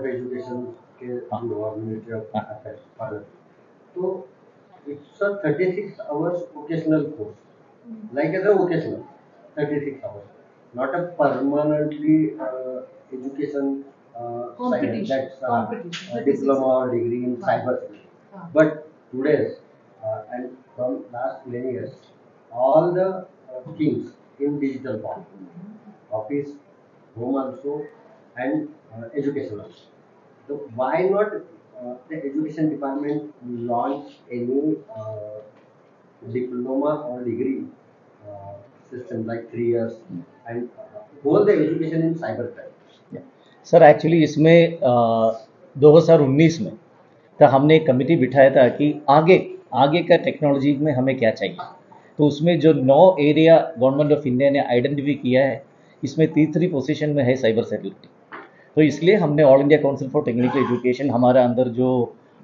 Of education K ministry of affairs, तो it's a 36 hours vocational course, like as a vocational 36 hours, not a permanently education competition, that's competition. diploma or degree in cyber security. But today's and from last many years, all the things in digital form, office, home also, and education also. So why not the education department launch any diploma or degree system like 3 years and hold the education in cyber crime? Sir actually इसमें 2019 में तो हमने एक committee बिठाया था कि आगे आगे का टेक्नोलॉजी में हमें क्या चाहिए। तो उसमें जो 9 एरिया गवर्नमेंट ऑफ इंडिया ने आइडेंटिफाई किया है, इसमें तीसरी पोजीशन में है साइबर सिक्योरिटी। तो इसलिए हमने all India council for technical education, हमारे अंदर जो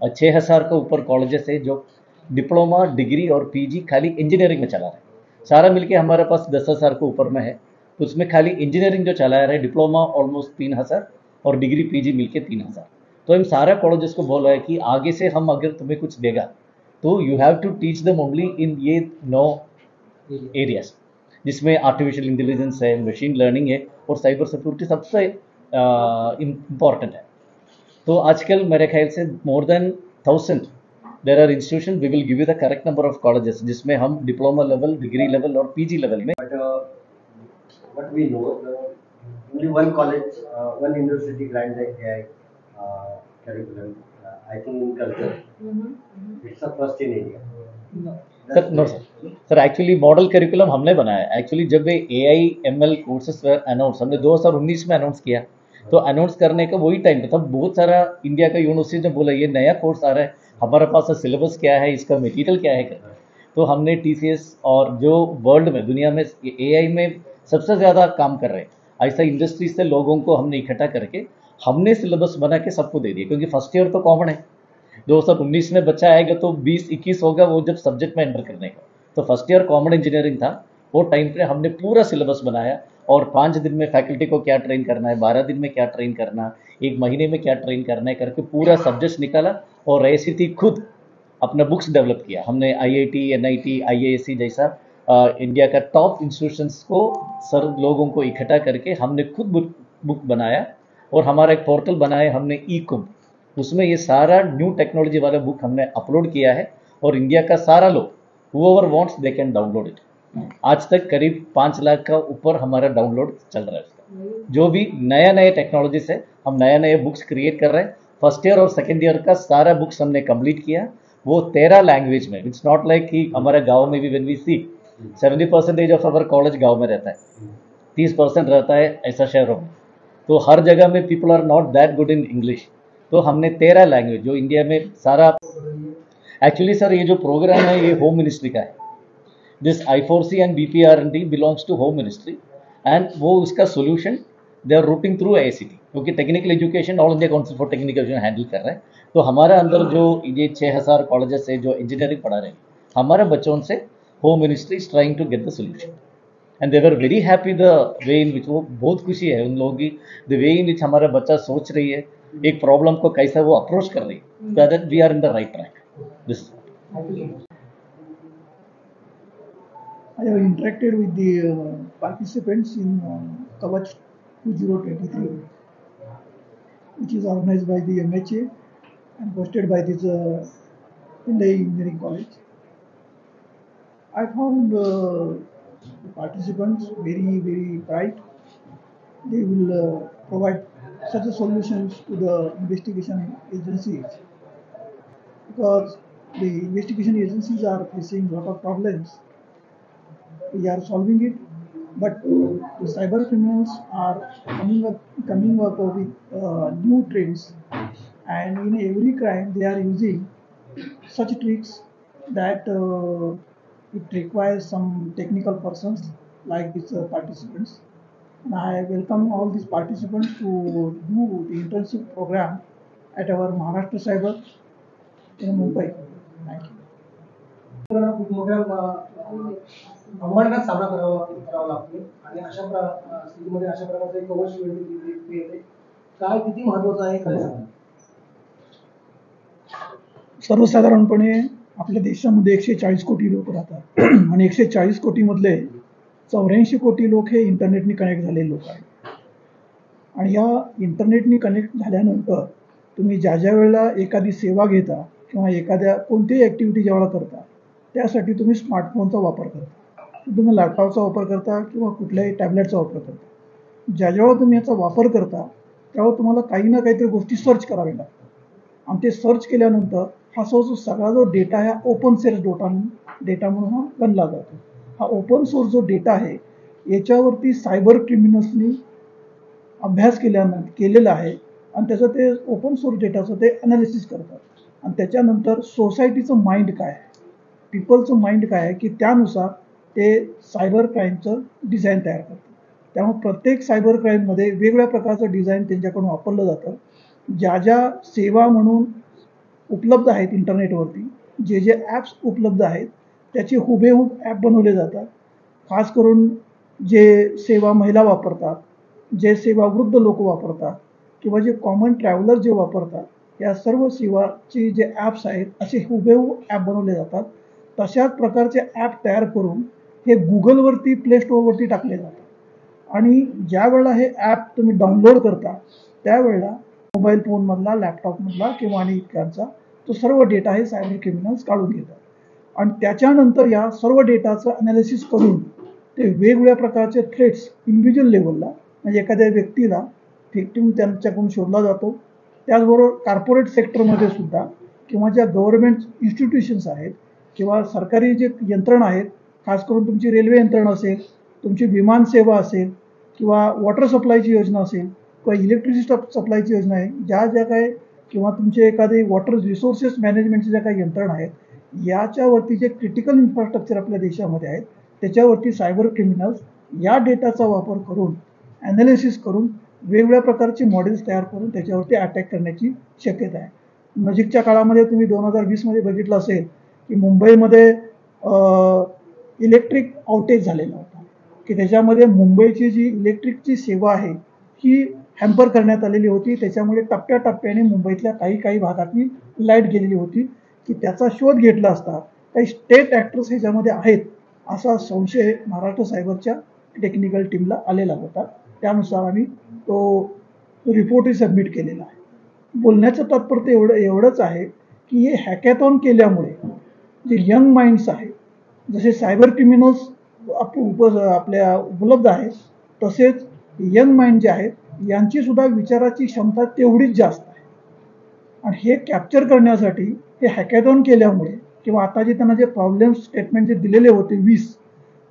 6000 के ऊपर कॉलेजेस है जो डिप्लोमा, डिग्री और पीजी खाली इंजीनियरिंग में चला रहे हैं। सारा मिलके हमारे पास 10,000 के ऊपर में है। तो उसमें खाली इंजीनियरिंग जो चला रहे हैं, डिप्लोमा ऑलमोस्ट 3000 और डिग्री पीजी मिलके 3000। तो हम सारे कॉलेजेस को बोल रहे हैं कि आगे से हम अगर तुम्हें कुछ देगा तो you have to teach them only in ये 9 एरियाज, जिसमें आर्टिफिशियल इंटेलिजेंस है, मशीन लर्निंग है और साइबर सिक्योरिटी सबसे इम्पॉर्टेंट है। तो आजकल मेरे ख्याल से more than 1000 there are institution. We will give you the correct number of colleges जिसमें हम डिप्लोमा लेवल, डिग्री लेवल और पीजी लेवल में। But we know only one college, one university grants the AI curriculum. I think in culture, it's the first in India. Sir no sir actually model curriculum हमने बनाया है। Actually जब AI ML courses announce हमने 2019 में announce KIA, तो announce करने का वही टाइम था, बहुत सारा इंडिया का यूनिवर्सिटी ने बोला ये नया कोर्स आ रहा है, हमारे पास सिलेबस क्या है, इसका मटेरियल क्या है। तो हमने TCS और जो वर्ल्ड में दुनिया में AI में सबसे ज़्यादा काम कर रहे हैं ऐसा इंडस्ट्री से लोगों को हमने इकट्ठा करके हमने सिलेबस बना के सबको दे दिया, क्योंकि फर्स्ट ईयर तो कॉमन है। 2019 में बच्चा आएगा तो 20-21 होगा वो जब सब्जेक्ट में एंटर करने का। तो फर्स्ट ईयर कॉमन इंजीनियरिंग था, वो टाइम पे हमने पूरा सिलेबस बनाया और 5 दिन में फैकल्टी को क्या ट्रेन करना है, 12 दिन में क्या ट्रेन करना, 1 महीने में क्या ट्रेन करना है करके पूरा सब्जेक्ट निकाला। और ऐसी थी खुद अपना बुक्स डेवलप किया हमने। IIT, NIT, IISc जैसा इंडिया का टॉप इंस्टीट्यूशंस को सर लोगों को इकट्ठा करके हमने खुद बुक बनाया और हमारा एक पोर्टल बनाया हमने ई-कुंभ। उसमें ये सारा न्यू टेक्नोलॉजी वाला बुक हमने अपलोड किया है और इंडिया का सारा लोग whoever wants they can download it। आज तक करीब 5 लाख का ऊपर हमारा डाउनलोड चल रहा है उसका। जो भी नया नया टेक्नोलॉजी से हम नया नया बुक्स क्रिएट कर रहे हैं। फर्स्ट ईयर और सेकेंड ईयर का सारा बुक्स हमने कंप्लीट किया, वो 13 लैंग्वेज में। इट्स नॉट लाइक कि हमारे गाँव में भी when we see 70% of our college गाँव में रहता है, 30% रहता है ऐसा शहरों में। तो हर जगह में people are not that good in English. तो हमने 13 लैंग्वेज जो इंडिया में सारा। एक्चुअली सर ये जो प्रोग्राम है ये होम मिनिस्ट्री का है। This I4C and BPR&T belongs to home ministry and वो उसका solution they are routing through ICT, क्योंकि technical education all India council for technical education handle कर रहे हैं। तो हमारे अंदर जो ये 6000 कॉलेजेस है जो इंजीनियरिंग पढ़ा रहे हैं, हमारे बच्चों से home ministry is trying to get the solution and they were very happy the way in which. वो बहुत खुशी है उन लोगों की द वे इन विच हमारा बच्चा सोच रही है एक प्रॉब्लम को कैसा वो अप्रोच कर रही है। That we are in the right track. This I have interacted with the participants in Kavach 2023, which is organized by the MHA and hosted by this Hyundai Engineering College. I found the participants very, very bright. They will provide such a solutions to the investigation agencies, because the investigation agencies are facing a lot of problems. We are solving it, but the cyber criminals are coming up with new tricks, and in every crime they are using such tricks that it requires some technical persons like these participants. And I welcome all these participants to do the internship program at our Maharashtra Cyber in Mumbai. Thank you. खूप मोठ्या आव्हानांना सामना करावा लागतो आणि अशा स्थितीमध्ये अशा प्रकारचं एक कवच मिळते काय किती महत्वाचं आहे काय सांगा. सर्वसाधारणपणे आपल्या देशामध्ये 140 कोटी लोक राहतात आणि 140 कोटी मधले 84 कोटी लोक हे इंटरनेटने कनेक्ट झालेले लोक आहेत. आणि या इंटरनेटने कनेक्ट झाल्यानंतर तुम्ही ज्या ज्या वेळेला एखादी सेवा घेता किंवा एखाद्या कोणतीही ॲक्टिव्हिटी ज्यावेळेला करता त्यासाठी तुम्ही स्मार्टफोनचा वापर करता, तुम्ही लॅपटॉपचा वापर करता किंवा कुठल्याही टॅबलेटचा वापर करता. ज्या ज्यावेळेला तुम्ही याचा वापर करता त्यावेळेला तुम्हाला काही ना काहीतरी गोष्टी सर्च कराव्या लागतात आणि ते सर्च केल्यानंतर हा जो सगळा जो डेटा आहे ओपन सोर्स डेटा म्हणून हा गणला जातो. हा ओपन सोर्स जो डेटा आहे याच्यावरती सायबर क्रिमिनल्सनी अभ्यास केलेला आहे आणि त्याचं ते ओपन सोर्स डेटाचं ते अनालिसिस करतात आणि त्याच्यानंतर सोसायटीचं माइंड काय आहे, पीपलचं माइंड काय आहे की त्यानुसार ते सायबर क्राईमचं डिझाईन तयार करतात. त्यामुळे प्रत्येक सायबर क्राईममध्ये वेगवेगळ्या प्रकारचं डिझाईन त्यांच्याकडून वापरलं जातं. ज्या ज्या सेवा म्हणून उपलब्ध आहेत इंटरनेटवरती, जे जे ॲप्स उपलब्ध आहेत त्याचे हुबेहूब ॲप बनवले जातात. खास करून जे सेवा महिला वापरतात, जे सेवा वृद्ध लोक वापरतात किंवा जे कॉमन ट्रॅव्हलर जे वापरतात, या सर्व सेवाचे जे ॲप्स आहेत असे हुबेहूब ॲप बनवले जातात. तशाच प्रकारचे ॲप तयार करून हे गुगलवरती प्ले स्टोअरवरती टाकले जातात आणि ज्या वेळेला हे ॲप तुम्ही डाउनलोड करता त्यावेळेला मोबाईल फोनमधला, लॅपटॉपमधला किंवा आणि इतक्यांचा तो सर्व डेटा हे सायबर क्रिमिनल्स काढून घेतात आणि त्याच्यानंतर या सर्व डेटाचं अनालिसिस करून ते वेगवेगळ्या प्रकारचे थ्रेट्स इंडिव्हिज्युअल लेवलला म्हणजे एखाद्या व्यक्तीला व्हिक्टिम त्यांच्याकडून शोधला जातो. त्याचबरोबर कॉर्पोरेट सेक्टरमध्ये सुद्धा किंवा ज्या गव्हर्नमेंट इन्स्टिट्यूशन्स आहेत किंवा सरकारी जे यंत्रणा आहेत, खास करून तुमची रेल्वे यंत्रणा असेल, तुमची विमान सेवा असेल किंवा वॉटर सप्लायची योजना असेल किंवा इलेक्ट्रिसिटी सप्लायची योजना आहे, ज्या ज्या काय किंवा तुमचे एखादे वॉटर रिसोर्सेस मॅनेजमेंटच्या ज्या काही यंत्रणा आहेत याच्यावरती जे क्रिटिकल इन्फ्रास्ट्रक्चर आपल्या देशामध्ये आहेत त्याच्यावरती सायबर क्रिमिनल्स या डेटाचा वापर करून ॲनालिसिस करून वेगवेगळ्या प्रकारचे मॉडेल्स तयार करून त्याच्यावरती अटॅक करण्याची शक्यता आहे. नजीकच्या काळामध्ये तुम्ही 2020मध्ये बघितलं असेल की मुंबईमध्ये इलेक्ट्रिक आउटेज झालेला होता की त्याच्यामध्ये मुंबईची जी इलेक्ट्रिकची सेवा आहे ही हॅम्पर करण्यात आलेली होती. त्याच्यामुळे टप्प्याटप्प्याने मुंबईतल्या काही भागातली लाईट गेलेली होती की त्याचा शोध घेतला असता काही स्टेट ॲक्टर्स ह्याच्यामध्ये आहेत असा संशय महाराष्ट्र सायबरच्या टेक्निकल टीमला आलेला होता. त्यानुसार आम्ही तो रिपोर्टही सबमिट केलेला आहे. बोलण्याचं तात्पर्य एवढंच आहे की हे हॅकॅथॉन केल्यामुळे जे यंग माइंड्स आहेत, जसे सायबर क्रिमिनल्स आपल्या उपलब्ध आहेत तसेच यंग माइंड जे आहेत यांची सुद्धा विचाराची क्षमता तेवढीच जास्त आहे आणि हे कॅप्चर करण्यासाठी हे हॅकॅथॉन केल्यामुळे किंवा आता जे त्यांना जे प्रॉब्लेम स्टेटमेंट जे दिलेले होते 20,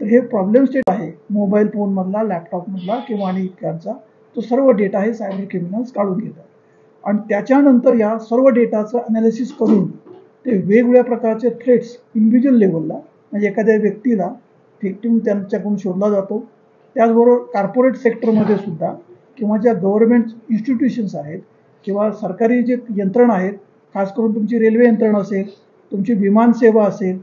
तर हे प्रॉब्लेम स्टेट आहे मोबाईल फोनमधला, लॅपटॉपमधला किंवा आणि इतक्यांचा तो सर्व डेटा हे सायबर क्रिमिनल्स काढून घेतात आणि त्याच्यानंतर या सर्व डेटाचं अनालिसिस करून ते वेगवेगळ्या प्रकारचे थ्रेट्स इंडिव्हिज्युअल लेवलला म्हणजे एखाद्या व्यक्तीला व्हिक्टिम त्यांच्याकडून शोधला जातो. त्याचबरोबर कॉर्पोरेट सेक्टरमध्ये सुद्धा किंवा ज्या गव्हर्नमेंट इन्स्टिट्यूशन्स आहेत किंवा सरकारी जे यंत्रणा आहेत, खास करून तुमची रेल्वे यंत्रणा असेल, तुमची विमान सेवा असेल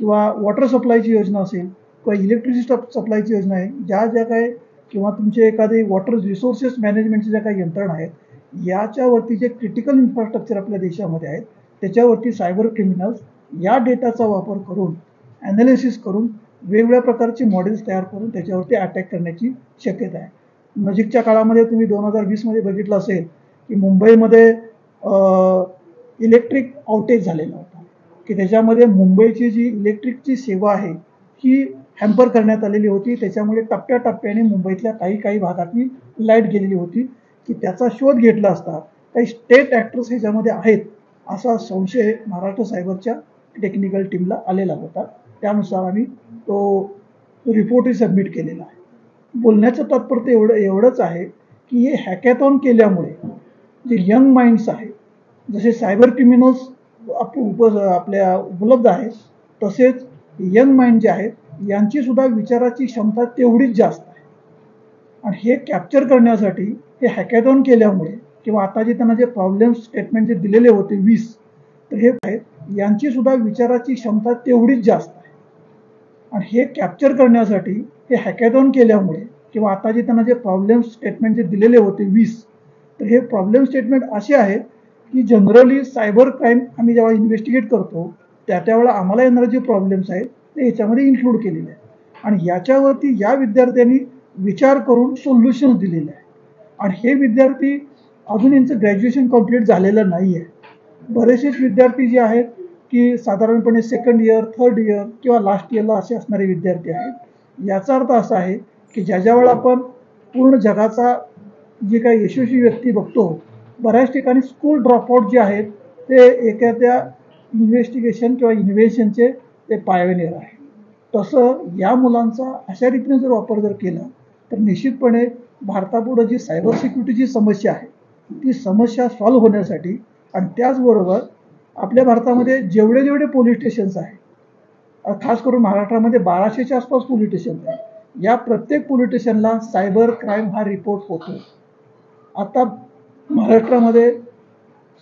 किंवा वॉटर सप्लायची योजना असेल किंवा इलेक्ट्रिसिटी सप्लायची योजना आहे, ज्या ज्या काय किंवा तुमचे एखादे वॉटर रिसोर्सेस मॅनेजमेंटच्या ज्या काही यंत्रणा आहेत याच्यावरती जे क्रिटिकल इन्फ्रास्ट्रक्चर आपल्या देशामध्ये आहेत त्याच्यावरती सायबर क्रिमिनल्स या डेटाचा वापर करून ॲनालिसिस करून वेगवेगळ्या प्रकारचे मॉडेल्स तयार करून त्याच्यावरती अटॅक करण्याची शक्यता आहे. नजीकच्या काळामध्ये तुम्ही 2020मध्ये बघितलं असेल की मुंबईमध्ये इलेक्ट्रिक आउटेज झालेला होता की त्याच्यामध्ये मुंबईची जी इलेक्ट्रिकची सेवा आहे ही हॅम्पर करण्यात आलेली होती. त्याच्यामुळे टप्प्याटप्प्याने मुंबईतल्या काही भागातली लाईट गेलेली होती की त्याचा शोध घेतला असता काही स्टेट ॲक्टर्स ह्याच्यामध्ये आहेत असा संशय महाराष्ट्र सायबरच्या टेक्निकल टीमला आलेला होता. त्यानुसार आम्ही तो रिपोर्टही सबमिट केलेला आहे. बोलण्याचं तात्पर्य एवढंच आहे की हे हॅकॅथॉन केल्यामुळे जे यंग माइंड्स आहेत, जसे सायबर क्रिमिनल्स आपल्या उपलब्ध आहेत तसेच यंग माइंड जे आहेत यांची सुद्धा विचाराची क्षमता तेवढीच जास्त आहे आणि हे कॅप्चर करण्यासाठी हे हॅकॅथॉन केल्यामुळे किंवा आता जे त्यांना जे प्रॉब्लेम स्टेटमेंट जे दिलेले होते 20, तर हे आहेत यांची सुद्धा विचाराची क्षमता तेवढीच जास्त आहे आणि हे कॅप्चर करण्यासाठी हे हॅकॅथॉन केल्यामुळे किंवा आता जे त्यांना जे प्रॉब्लेम स्टेटमेंट जे दिलेले होते 20, तर हे प्रॉब्लेम स्टेटमेंट असे आहेत की जनरली सायबर क्राईम आम्ही जेव्हा इन्व्हेस्टिगेट करतो त्यावेळेला आम्हाला येणारे जे प्रॉब्लेम्स आहेत ते याच्यामध्ये इन्क्लूड केलेले आहेत आणि याच्यावरती या विद्यार्थ्यांनी विचार करून सोल्युशन्स दिलेले आहे. आणि हे विद्यार्थी अजून यांचं ग्रॅज्युएशन कंप्लीट झालेलं नाही आहे. बरेचसेच विद्यार्थी जे आहेत की साधारणपणे सेकंड इयर, थर्ड इयर किंवा लास्ट इयरला असे असणारे विद्यार्थी आहेत. याचा अर्थ असा आहे की ज्यावेळेला आपण पूर्ण जगाचा जे काही यशस्वी व्यक्ती बघतो, बऱ्याच ठिकाणी स्कूल ड्रॉपआउट जे आहेत ते एखाद्या इन्व्हेस्टिगेशन किंवा इन्व्हेन्शनचे ते पायनियर आहे. तसं या मुलांचा अशा रीतीने जर वापर जर केला तर निश्चितपणे भारतापुढं जी सायबर सिक्युरिटीची समस्या आहे ती समस्या सॉल्व्ह होण्यासाठी आणि त्याचबरोबर आपल्या भारतामध्ये जेवढे पोलीस स्टेशन्स आहेत, खास करून महाराष्ट्रामध्ये 1200च्या आसपास पोलीस स्टेशन्स आहेत, या प्रत्येक पोलीस स्टेशनला सायबर क्राईम हा रिपोर्ट होतो. आता महाराष्ट्रामध्ये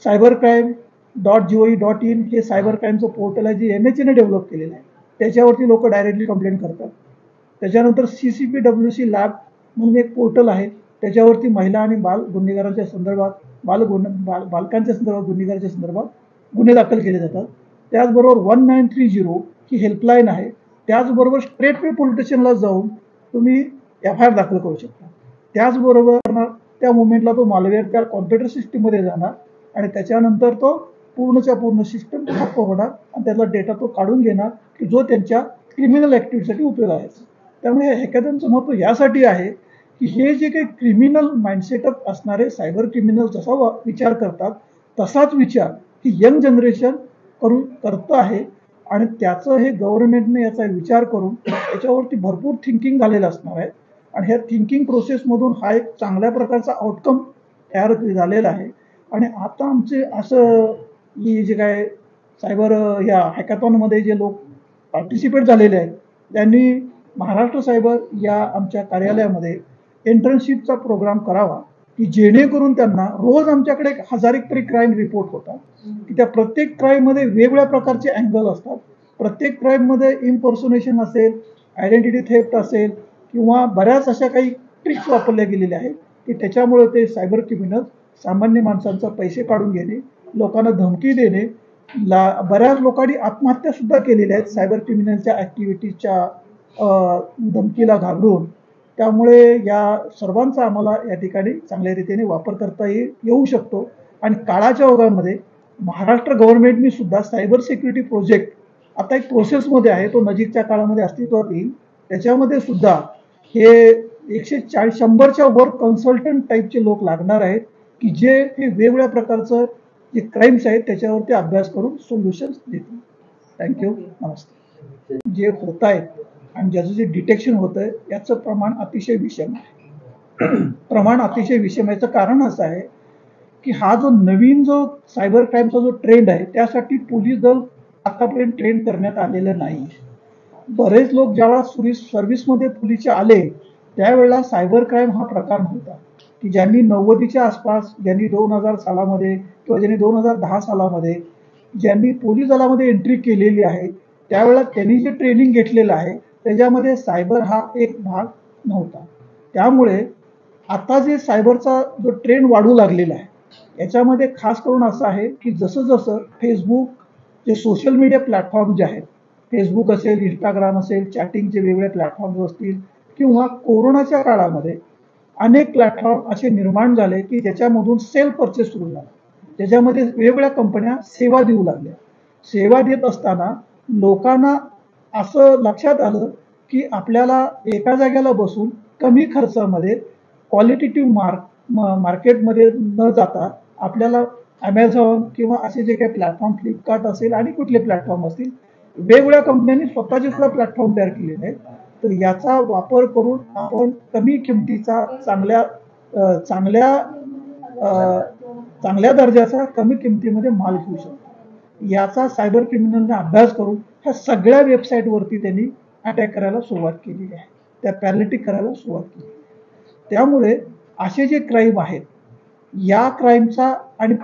cybercrime.gov.in हे सायबर क्राईमचं पोर्टल आहे जे MHAने डेव्हलप केलेलं आहे. त्याच्यावरती लोक डायरेक्टली कंप्लेंट करतात. त्याच्यानंतर CCPWC लॅब म्हणून एक पोर्टल आहे, त्याच्यावरती महिला आणि बाल गुन्हेगारांच्या संदर्भात बालकांच्या संदर्भात गुन्हेगारांच्या संदर्भात गुन्हे दाखल केले जातात. त्याचबरोबर 1930 ही हेल्पलाईन आहे. त्याचबरोबर स्ट्रेट वे पोलीस स्टेशनला जाऊन तुम्ही FIR दाखल करू शकता. त्याचबरोबर त्या मुवमेंटला तो मालवेअर त्या कॉम्प्युटर सिस्टीममध्ये जाणार आणि त्याच्यानंतर तो पूर्णच्या पूर्ण सिस्टम ठप्प होणार आणि त्यातला डेटा तो काढून घेणार की जो त्यांच्या क्रिमिनल ॲक्टिव्हिटीसाठी उपयोग आहे. त्यामुळे हॅकॅथॉनचं महत्त्व यासाठी आहे की हे जे काही क्रिमिनल माइंडसेटअप असणारे सायबर क्रिमिनल जसा विचार करतात तसाच विचार ही यंग जनरेशन करतं आहे आणि त्याचं हे गव्हर्नमेंटने याचा विचार करून याच्यावरती भरपूर थिंकिंग झालेलं असणार आहे आणि ह्या थिंकिंग प्रोसेसमधून हा एक चांगल्या प्रकारचा आउटकम तयार झालेला आहे. आणि आता आमचे असं ही जे काय सायबर ह्या हॅकॅथॉनमध्ये जे लोक पार्टिसिपेट झालेले आहेत त्यांनी महाराष्ट्र सायबर या आमच्या कार्यालयामध्ये इंटर्नशिपचा प्रोग्राम करावा की जेणेकरून त्यांना रोज आमच्याकडे 1000 तरी क्राईम रिपोर्ट होतात की त्या प्रत्येक क्राईममध्ये वेगवेगळ्या प्रकारचे अँगल असतात. प्रत्येक क्राईममध्ये इम्पर्सोनेशन असेल, आयडेंटिटी थेफ्ट असेल किंवा बऱ्याच अशा काही ट्रिक्स वापरल्या गेलेल्या आहेत की त्याच्यामुळे ते सायबर क्रिमिनल सामान्य माणसांचा पैसे काढून घेणे, लोकांना धमकी देणे, बऱ्याच लोकांनी आत्महत्यासुद्धा केलेल्या आहेत सायबर क्रिमिनलच्या ॲक्टिव्हिटीच्या धमकीला घाबरून. त्यामुळे या सर्वांचा आम्हाला या ठिकाणी चांगल्या रीतीने वापर करता येऊ शकतो आणि काळाच्या ओघामध्ये महाराष्ट्र गव्हर्नमेंटनी सुद्धा सायबर सिक्युरिटी प्रोजेक्ट आता एक प्रोसेसमध्ये आहे, तो नजीकच्या काळामध्ये अस्तित्वात येईल. त्याच्यामध्ये सुद्धा हे 100च्या वर कन्सल्टंट टाईपचे लोक लागणार आहेत की जे हे वेगवेगळ्या प्रकारचं जे क्राईम्स आहेत त्याच्यावरती अभ्यास करून सोल्युशन्स देतील. थँक्यू. नमस्ते. जे होत आहेत आणि ज्याचं जे डिटेक्शन होतं आहे याचं प्रमाण अतिशय विषम आहे. प्रमाण अतिशय विषम याचं कारण असं आहे की हा जो नवीन जो सायबर क्राईमचा जो ट्रेंड आहे त्यासाठी पोलीस दल आतापर्यंत ट्रेन करण्यात आलेलं नाही. बरेच लोक ज्यावेळेला सर्व्हिसमध्ये पोलीसचे आले त्यावेळेला सायबर क्राईम हा प्रकार नव्हता की ज्यांनी 90च्या आसपास, ज्यांनी 2000 सालामध्ये किंवा ज्यांनी 2010 सालामध्ये ज्यांनी पोलीस दलामध्ये एंट्री केलेली आहे त्यावेळेला त्यांनी जे ट्रेनिंग घेतलेलं आहे त्याच्यामध्ये सायबर हा एक भाग नव्हता. त्यामुळे आता जे सायबरचा जो ट्रेंड वाढू लागलेला आहे याच्यामध्ये खास करून असं आहे की जसं जसं फेसबुक जे सोशल मीडिया प्लॅटफॉर्म जे आहेत, फेसबुक असेल, इंस्टाग्राम असेल, चॅटिंगचे वेगवेगळे प्लॅटफॉर्म्स असतील किंवा कोरोनाच्या काळामध्ये अनेक प्लॅटफॉर्म असे निर्माण झाले की ज्याच्यामधून सेल्फ परचेस सुरू झाला. त्याच्यामध्ये वेगवेगळ्या कंपन्या सेवा देऊ लागल्या. सेवा देत असताना लोकांना असं लक्षात आलं की आपल्याला एका जागेला बसून कमी खर्चामध्ये क्वालिटेटिव्ह मार्केटमध्ये न जाता आपल्याला ॲमेझॉन किंवा असे जे काही प्लॅटफॉर्म, फ्लिपकार्ट असेल आणि कुठले प्लॅटफॉर्म असतील, वेगवेगळ्या कंपन्यांनी स्वतःचे सुद्धा प्लॅटफॉर्म तयार केलेले आहेत. तर याचा वापर करून आपण कमी किमतीचा चांगल्या दर्जाचा कमी किमतीमध्ये माल घेऊ शकतो. याचा सायबर क्रिमिनलने अभ्यास करून ह्या सगळ्या वेबसाईटवरती त्यांनी अटॅक करायला सुरुवात केलेली आहे, त्या पॅरालिटिक करायला सुरुवात केली. त्यामुळे असे जे क्राईम आहेत या क्राईमचा आणि